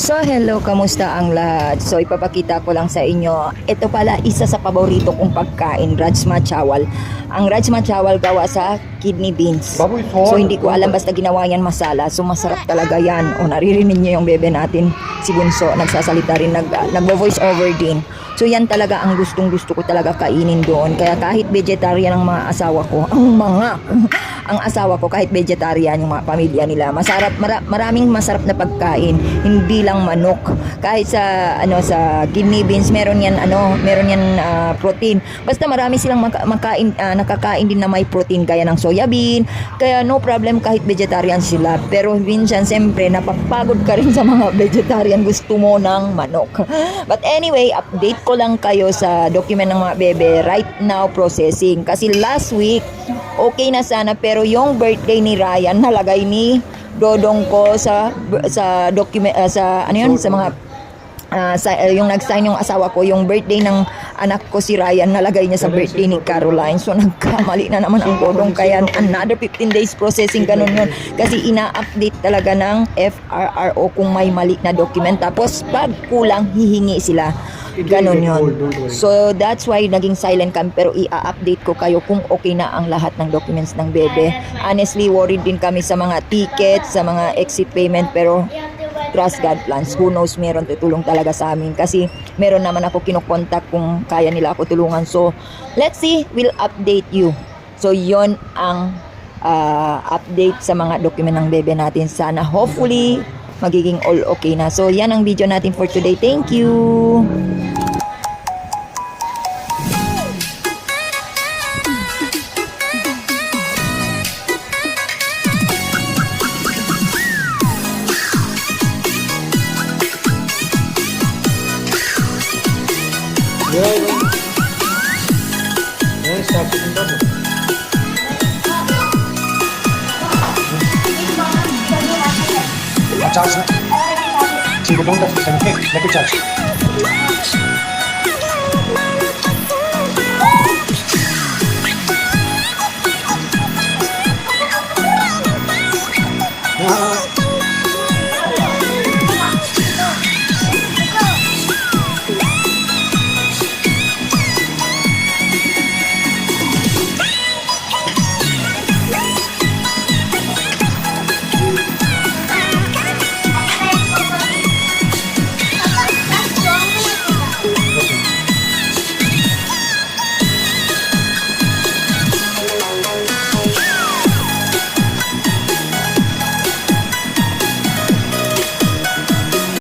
So hello, kamusta ang lahat? So ipapakita ko lang sa inyo, ito pala isa sa paborito kong pagkain, rajma chawal. Ang rajma chawal gawa sa kidney beans. So hindi ko alam, basta ginawa yan masala. So masarap talaga yan. O naririnig niyo yung bebe natin, si Bunso, nagsasalita rin, nagvo-voice over din. So yan talaga ang gustong-gusto ko talaga kainin doon. Kaya kahit vegetarian ang mga asawa ko, ang asawa ko kahit vegetarian yung mga pamilya nila, masarap, maraming masarap na pagkain, hindi lang manok. Kahit sa sa kidney beans, meron yan protein. Basta marami silang nakakain din na may protein gaya ng soya bean. Kaya no problem kahit vegetarian sila. Pero minsan siyempre napapagod ka rin sa mga vegetarian, gusto mo ng manok. But anyway, update ko lang kayo sa document ng mga bebe. Right now processing. Kasi last week okay na sana, pero yung birthday ni Ryan nalagay ni Dodong ko sa document, sa mga yung nag-sign yung asawa ko, yung birthday ng anak ko si Ryan nalagay niya sa birthday ni Caroline. So nagkamali na naman ang Dodong, kaya another 15 days processing, ganun yun. Kasi ina-update talaga ng FRRO kung may mali na document, tapos pag kulang hihingi sila. Ganon yun. So that's why naging silent cam, pero i-update ko kayo kung okay na ang lahat ng documents ng bebe. Honestly, worried din kami sa mga tickets, sa mga exit payment, pero trust God plans. Who knows, meron tutulong talaga sa amin. Kasi meron naman ako kinokontak kung kaya nila ako tulungan. So let's see, we'll update you. So yon ang update sa mga document ng bebe natin. Sana hopefully magiging all okay na. So yan ang video natin for today. Thank you. Charge में ठीक है, don't touch it, let it charge. हाँ